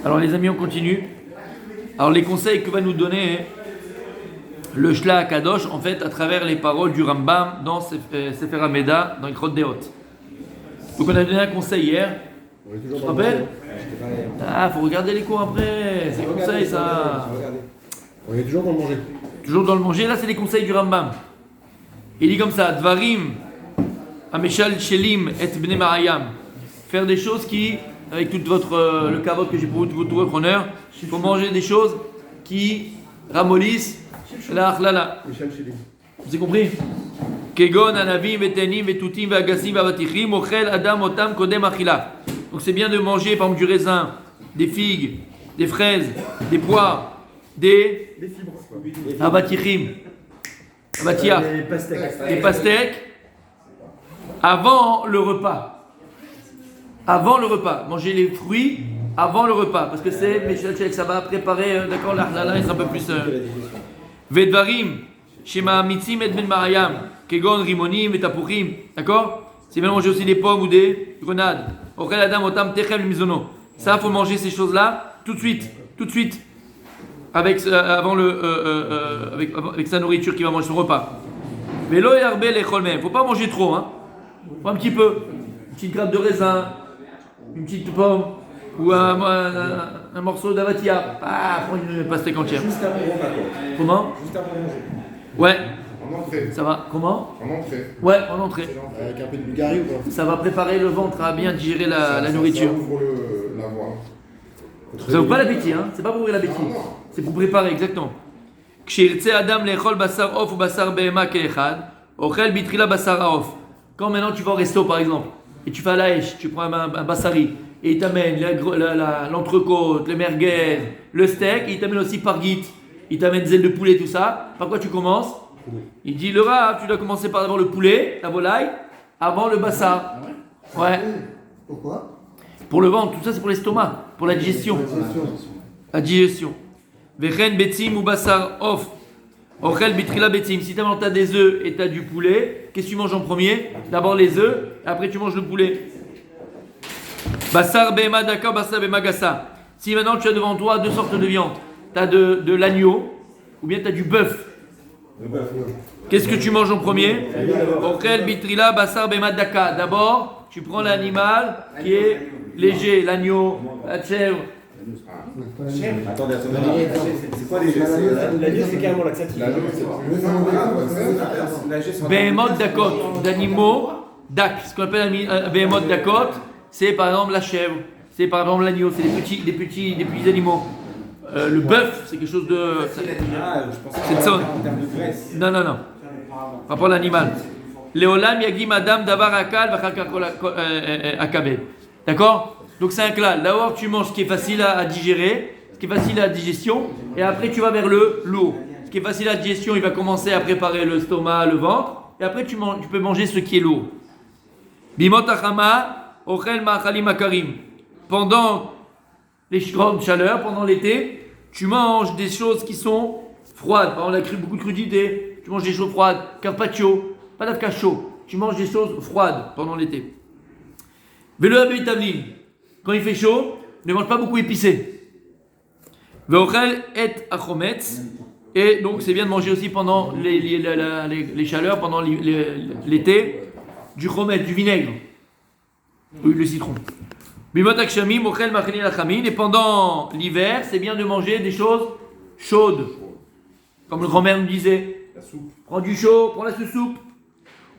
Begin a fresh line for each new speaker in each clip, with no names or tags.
Alors les amis, on continue. Alors les conseils que va nous donner le Shla Kadosh, en fait, à travers les paroles du Rambam dans Sefer Hameda, dans Ikrot Deot. Donc on a donné un conseil hier. Tu te rappelles? Ah, faut regarder les cours après. C'est conseils ça.
On est toujours dans le manger.
Toujours dans le manger. Là, c'est les conseils du Rambam. Il dit comme ça, Dvarim, Ameshal Shelim et Bnei Marayam. Faire des choses qui, avec tout le kavod que j'ai pour vous, tout votre honneur, il faut manger des choses qui ramollissent la achlala. Vous avez compris? Kegon, Anavim, Vetenim, Vetutim, Veagasim, Vavatichim, Ochel, Adam, Otam, Kodem, Achila. Donc c'est bien de manger par exemple du raisin, des figues, des fraises, des poires, des avatichim, des pastèques avant le repas. Avant le repas. Manger les fruits avant le repas. Parce que c'est, ça va préparer, d'accord, l'Ahlala est un peu plus. Vedvarim, Shema Mitzim et Ben Marayam, Kegon, Rimonim et Tapuchim. D'accord? C'est bien de manger aussi des pommes ou des grenades. Ochel Adam Otam Techem Mizono. Ça, il faut manger ces choses-là tout de suite. Avec sa nourriture qui va manger son repas. Mais l'eau est arbée les cholmem. Il ne faut pas manger trop, hein. Faut un petit peu. Une petite grappe de raisin, une petite pomme, ou un morceau d'avatia. Ah, prends une pastèque entière.
Juste avant le repas, quoi.
Comment?
Juste avant de manger.
Ouais.
En entrée.
Ça va. Comment?
En entrée.
Ouais, en entrée.
Avec un peu de bulgarie ou pas?
Ça va préparer le ventre à bien digérer la nourriture.
Ça ouvre la voie.
Ça ouvre pas l'appétit, hein. C'est pas pour ouvrir l'appétit. C'est pour préparer, exactement. Kshirtse Adam lechol basar off ou basar behema keechad, ochel bitrila basar haof. Quand maintenant tu vas au resto par exemple, et tu fais à la hache, tu prends un bassari, et il t'amène l'entrecôte, le merguez, le steak, et il t'amène aussi pargit, il t'amène des ailes de poulet, tout ça. Par quoi tu commences? Il dit le rat, tu dois commencer par d'abord le poulet, la volaille, avant le bassar. Ouais.
Pourquoi?
Pour le ventre, tout ça c'est pour l'estomac, pour la digestion. La digestion. Vechen betzim ou bassar off. Ochel bitrila betzim. Si tu as des œufs et tu as du poulet, qu'est-ce que tu manges en premier? D'abord les œufs, et après tu manges le poulet. Bassar behema daka, bassar behema gassa. Si maintenant tu as devant toi deux sortes de viande, tu as de l'agneau ou bien tu as du bœuf. Qu'est-ce que tu manges en premier? Ochel bitrila bassar behema daka. D'abord, tu prends l'animal qui est léger, l'agneau, la chèvre.
Attendez, c'est quoi les gestes?
L'agneau, c'est carrément laxatif.
Behemoth dakot, d'animaux, dak. Ce qu'on appelle behemoth dakot, c'est par exemple la chèvre, c'est par exemple l'agneau, c'est des petits animaux. Le bœuf, c'est quelque chose de. C'est de son.
En termes de graisse.
Non. Par rapport à l'animal. Léolam yagi madame davar akal akabel. D'accord? Donc c'est un klal. D'abord tu manges ce qui est facile à digérer, ce qui est facile à la digestion, et après tu vas vers le lourd. Ce qui est facile à la digestion, il va commencer à préparer le stomac, le ventre, et après tu peux manger ce qui est lourd. Bimot achama ochel ma'achalim akarim. Pendant les grandes chaleurs, pendant l'été, tu manges des choses qui sont froides. Par exemple, beaucoup de crudités, tu manges des choses froides, carpaccio, pas d'afka chaud. Tu manges des choses froides pendant l'été. Velo abitavlin. Quand il fait chaud, ne mange pas beaucoup épicé. Veochel et achometz. Et donc c'est bien de manger aussi pendant les chaleurs, pendant l'été, du chometz, du vinaigre. Oui, le citron. Bimot akshamim, ochel machenil achamin. Et pendant l'hiver, c'est bien de manger des choses chaudes. Comme le grand-mère nous disait.
La soupe.
Prends du chaud, prends la soupe.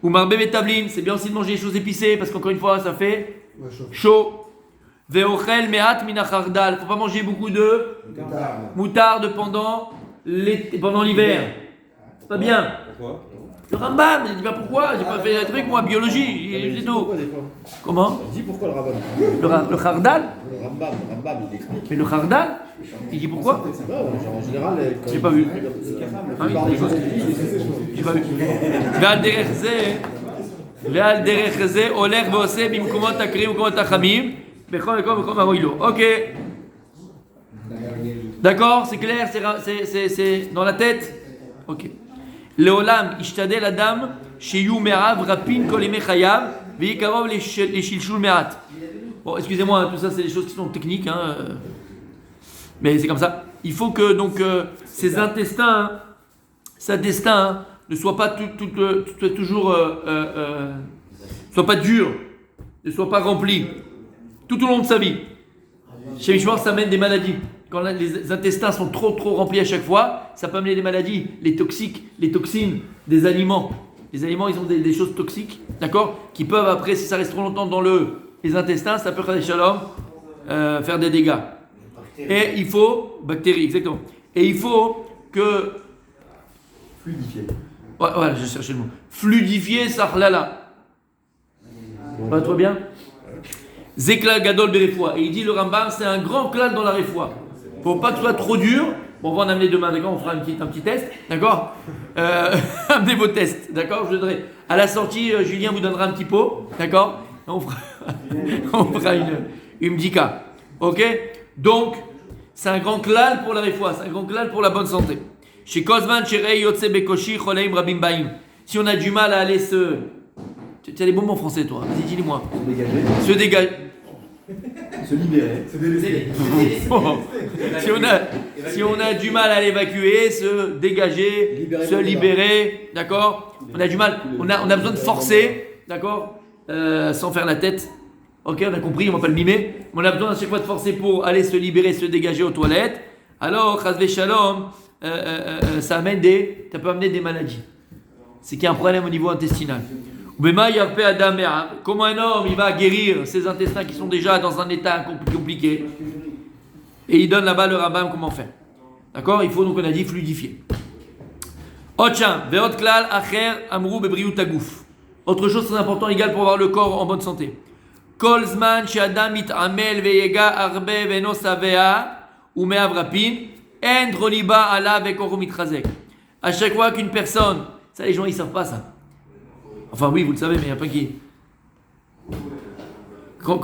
Ou marbe betavlin. C'est bien aussi de manger des choses épicées parce qu'encore une fois, ça fait chaud. Veochel mehat minachardal. Faut pas manger beaucoup de moutarde pendant l'hiver. C'est pas bien.
Pourquoi?
Le Rambam, il dit pas pourquoi. J'ai pas fait un truc moi, biologie, c'est tout. Comment?
Dis pourquoi le rabbin?
Le chardal?
Le Rambam, il explique.
Mais le chardal? Il dit pourquoi?
C'est pas, en général,
J'ai pas vu.
La plupart des choses qu'il dit,
J'ai pas vu. Ve'al derech ze olech ve'oseh bimkomot akrim u'komot achamim. Ok. D'accord, c'est clair, c'est dans la tête. Ok. Leolam ishtadel adam sheyu me'av rapin kol yemei chayav ve'ikarov les shilshul me'at. Bon, excusez-moi, tout ça c'est des choses qui sont techniques. Mais c'est comme ça. Il faut que donc ces intestins, sa destin ne soit pas toujours, soit pas dur, ne soit pas rempli tout au long de sa vie. Chez Mishmar, ça amène des maladies. Quand les intestins sont trop remplis à chaque fois, ça peut amener des maladies, les toxines des aliments. Les aliments, ils ont des choses toxiques, d'accord, qui peuvent après, si ça reste trop longtemps dans les intestins, ça peut faire des dégâts. Et il faut bactéries, exactement. Et il faut que
Fluidifié.
voilà, je cherchais le mot. Fluidifier sahlala. Pas trop bien. Zekla gadol berefoua. Et il dit le Rambam, c'est un grand klal dans la refoua. Faut pas que ce soit trop dur. Bon, on va en amener demain, d'accord. On fera un petit test, d'accord. Amenez vos tests, d'accord. Je voudrais. À la sortie, Julien vous donnera un petit pot, d'accord. On fera une bdika. Ok. Donc, c'est un grand klal pour la refoua. C'est un grand klal pour la bonne santé. Chez Kozman, chez Rei Yotse Bekoshi, Choleim Rabim Baim. Si on a du mal à aller tu as les bons mots français, toi. Vas-y, dis-moi. Se dégager.
Se libérer. Se délaisser.
Si on a du mal à l'évacuer, se dégager, se libérer, d'accord. On a du mal. On a besoin de forcer, d'accord, sans faire la tête. Ok, on a compris, on va pas le mimer. On a besoin à chaque fois de forcer pour aller se libérer, se dégager aux toilettes. Alors, Chazve Shalom, ça peut amener des maladies. C'est qu'il y a un problème au niveau intestinal. Comment un homme il va guérir ses intestins qui sont déjà dans un état compliqué. Et il donne là-bas le Rambam comment faire. D'accord. Il faut donc, on a dit, fluidifier. Autre chose très importante, égal pour avoir le corps en bonne santé. Kolzman shadam mit'amel veyega arbe veno savea umeav rapin en droliba ala vekoro mitrazek. À chaque fois qu'une personne, ça les gens ils savent pas ça. Enfin oui, vous le savez, mais il n'y a pas qui.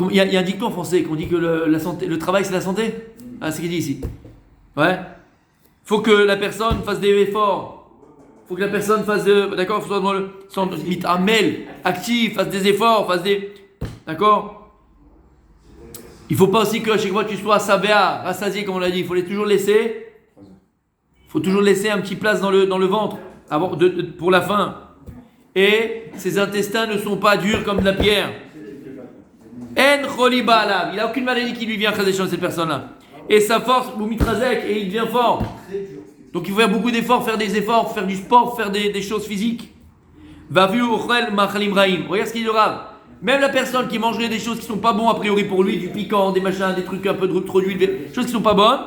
Il y a un dicton en français qu'on dit que le travail c'est la santé. Ah, c'est ce qu'il dit ici. Ouais. Faut que la personne fasse des efforts. Faut que la personne fasse d'accord, faut soit dans le mit'amel, actif, fasse des efforts, d'accord. Il faut pas aussi que à chaque fois tu sois sabéa, rassasié comme on l'a dit. Il faut toujours laisser un petit place dans le ventre pour la faim. Et ses intestins ne sont pas durs comme de la pierre. En choliba, il n'a aucune maladie qui lui vient à cette personne-là. Et sa force, l'omitrazek, et il devient fort. Donc il faut faire beaucoup d'efforts, faire des efforts, faire du sport, faire des choses physiques. Va vu ochel machalim raim. Regarde ce qu'il y aura. Même la personne qui mangerait des choses qui ne sont pas bonnes a priori pour lui, du piquant, des machins, des trucs un peu trop d'huile, des choses qui ne sont pas bonnes,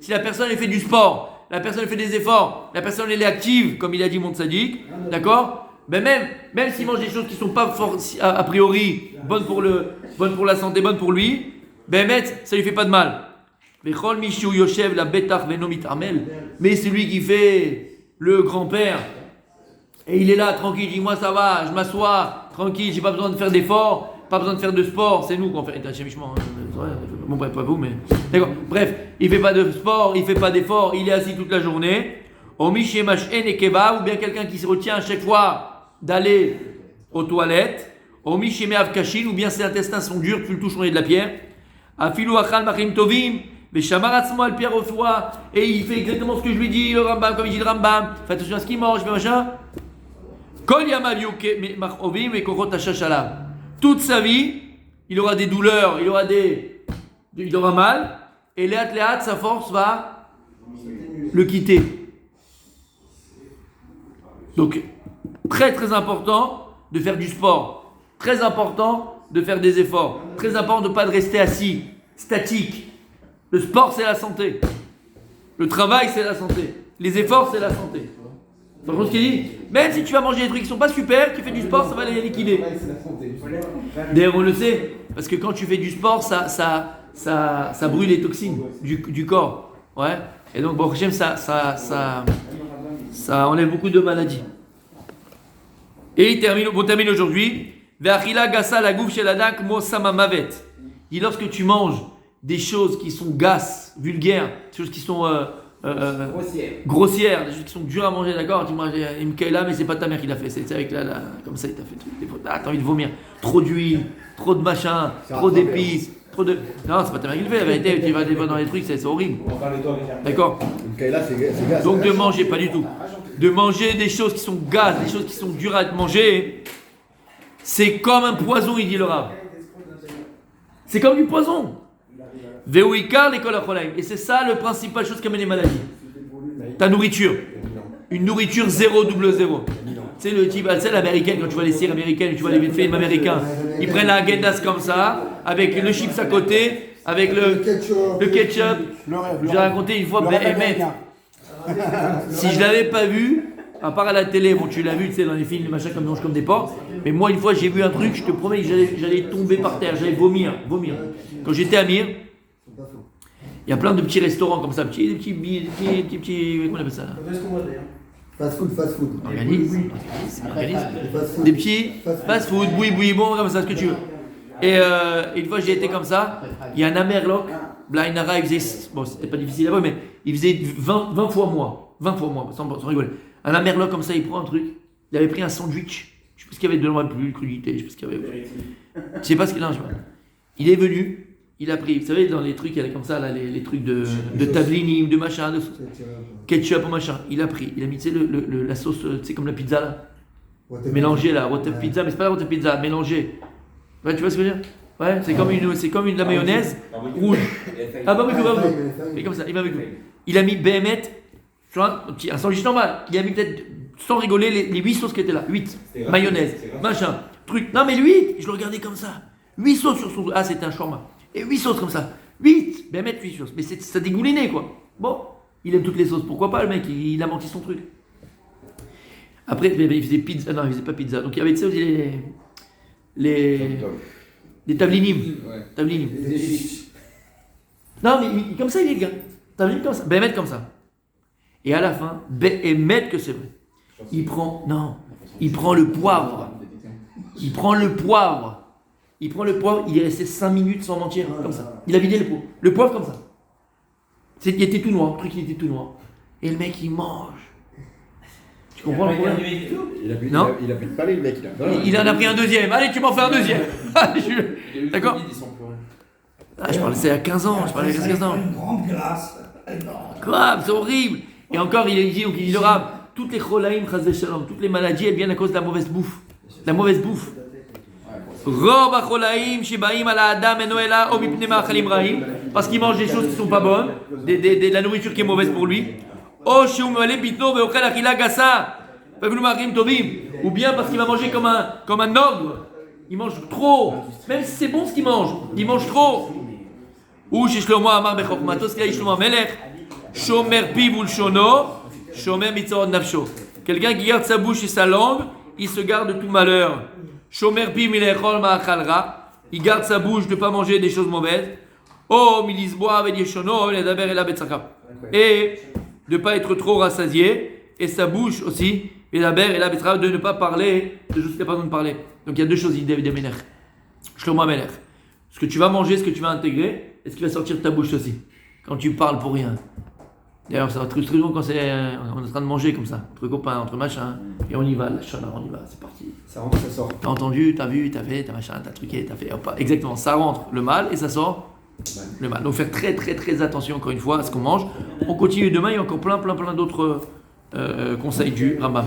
si la personne elle fait du sport, la personne elle fait des efforts, la personne elle est active, comme il a dit mon tzaddik, d'accord. Mais même s'il mange des choses qui ne sont pas a priori bonnes pour la santé, bonnes pour lui, ça lui fait pas de mal. Mais celui qui fait le grand-père, et il est là tranquille, il dit moi ça va, je m'assois, tranquille, j'ai pas besoin de faire d'efforts, pas besoin de faire de sport, c'est nous qu'on fait. Bon bref, pas vous, mais d'accord. Bref, il fait pas de sport, il fait pas d'efforts, il est assis toute la journée. Ou bien quelqu'un qui se retient à chaque fois d'aller aux toilettes, ou bien ses intestins sont durs, tu le touches, on est de la pierre. Et il fait exactement ce que je lui dis, le Rambam, comme il dit le Rambam. Fais attention à ce qu'il mange, mais machin. Toute sa vie, il aura des douleurs, il aura mal, et léat, sa force va le quitter. Donc, très très important de faire du sport, très important de faire des efforts, très important de ne pas rester assis, statique. Le sport c'est la santé, le travail c'est la santé, les efforts c'est la santé. Tu comprends ce qu'il dit? Même si tu vas manger des trucs qui sont pas super, tu fais du sport, ça va les liquider. D'ailleurs on le sait, parce que quand tu fais du sport, ça brûle les toxines du corps. Ouais. Et donc bon, ça enlève beaucoup de maladies. Et on termine aujourd'hui. Ve'achila gasa la gouf shel adam kmo samamavet. Dit lorsque tu manges des choses qui sont gasses, vulgaires, des choses qui sont grossières, des choses qui sont dures à manger, d'accord. Tu manges une kaila, mais c'est pas ta mère qui l'a fait, c'est avec comme ça il t'a fait tout. T'as envie de vomir. Trop d'huile, trop de machin, trop d'épices, Trop de... Non, c'est pas ta mère qui le fait, la vérité, tu vas des fois dans les trucs, c'est horrible. D'accord.
Donc là, c'est gaz.
Donc de manger, pas du tout. De manger des choses qui sont gaz, des choses qui sont dures à manger, c'est comme un poison, il dit le Rav. C'est comme du poison. Veouikar l'école acholaim. Et c'est ça le principal chose qui amène les maladies. Ta nourriture. Une nourriture 000. Tu sais, le type, c'est l'américaine, quand tu vois les cires américaines, tu vois les films américains, ils prennent la agendas comme ça, avec le chips à côté, avec le ketchup. J'ai raconté une fois, si je l'avais pas vu, à part à la télé, bon tu l'as vu, tu sais, dans les films, les machins comme mange comme des porcs, mais moi une fois j'ai vu un truc, je te promets, j'allais tomber par terre, j'allais vomir. Quand j'étais à Mir, il y a plein de petits restaurants comme ça, des petits, comment on appelle ça là?
Fast food.
Organisme. Des petits fast food, boui, bon, comme ça, ce que tu veux. Et une fois j'ai été comme ça, il y a un Amerloc, Blainara, il faisait, bon c'était pas difficile à voir, mais il faisait 20 fois moi, sans rigoler. Un Amerloc comme ça, il prend un truc, il avait pris un sandwich, je sais pas ce qu'il y avait dedans, plus crudité, je sais pas ce qu'il y avait. Je sais pas ce qu'il a, il est venu. Il a pris, vous savez, dans les trucs, il y a comme ça, là, les trucs de tablinim, de machin, de ketchup ou machin. Il a pris, il a mis, tu sais, la sauce, tu sais, comme la pizza là. Mélangée là, rotef pizza, mais c'est pas la rotef pizza, mélangée. Ouais, tu vois ce que je veux dire? Ouais, c'est comme de la mayonnaise rouge. Ah bah oui, il comme ça, il m'a vu. Il a mis BMet, tu vois, un sandwich normal. Il a mis peut-être, sans rigoler, les 8 sauces qui étaient là. 8. Mayonnaise, machin, truc. Non mais lui, je le regardais comme ça. 8 sauces sur son. Ah, c'était un shawarma. Et 8 sauces comme ça. 8 Ben mettre 8 sauces. Mais ça dégoulinait quoi. Bon, il aime toutes les sauces. Pourquoi pas le mec, il a menti son truc. Après, il faisait pizza. Non, il faisait pas pizza. Donc il y avait, tu sais, aussi les tablinim. Tablinim. Non, mais comme ça, il est le gars. Tablinim comme ça. Ben mettre comme ça. Et à la fin, mettre que c'est vrai. Il prend le poivre. Il prend le poivre, il est resté 5 minutes sans mentir, comme ça. Il a vidé le poivre comme ça. Il était tout noir, le truc il était tout noir. Et le mec il mange. Tu comprends le problème?
Il a plus de palais, le mec.
Il en a pris un deuxième. Allez, tu m'en fais un deuxième. D'accord? Ah, je parlais, c'est à 15 ans. Je parlais à 15 ans.
Une grande glace.
Grave, c'est horrible. Et encore, il dit le Rav, toutes les cholaïm, toutes les maladies, elles viennent à cause de la mauvaise bouffe. La mauvaise bouffe. Parce qu'il mange des choses qui ne sont pas bonnes, de la nourriture qui est mauvaise pour lui. Ou bien parce qu'il va manger comme un ogre. Il mange trop. Même si c'est bon ce qu'il mange, il mange trop. Ou chez Shlomo Amar Bechokmato, ce qu'il a dit Shlomo Melech, Shomer Piv Ulshono, Shomer Mitzorot Nafsho. Quelqu'un qui garde sa bouche et sa langue, il se garde de tout malheur. Shomer Piv Milechol Ma'achalra, il garde sa bouche de ne pas manger des choses mauvaises. Oh, Milisboa Velieshono, Ledaber et la Betsaka. Et de ne pas être trop rassasié, et sa bouche aussi, Ledaber et la Betsaka, de ne pas parler de choses qu'il n'a pas besoin de parler. Donc il y a deux choses, il dit David Melech. Shlomo Melech. Ce que tu vas manger, ce que tu vas intégrer, et ce qui va sortir de ta bouche aussi. Quand tu parles pour rien. D'ailleurs, ça va très souvent quand on est en train de manger comme ça, entre copains, entre machins, et on y va, la chana, on y va, c'est parti.
Ça rentre, ça sort.
T'as entendu, t'as vu, t'as fait, t'as machin, t'as truqué, t'as fait, hop, exactement, ça rentre le mal et ça sort le mal. Donc faire très très très attention encore une fois à ce qu'on mange. On continue demain, il y a encore plein d'autres conseils du Rambam.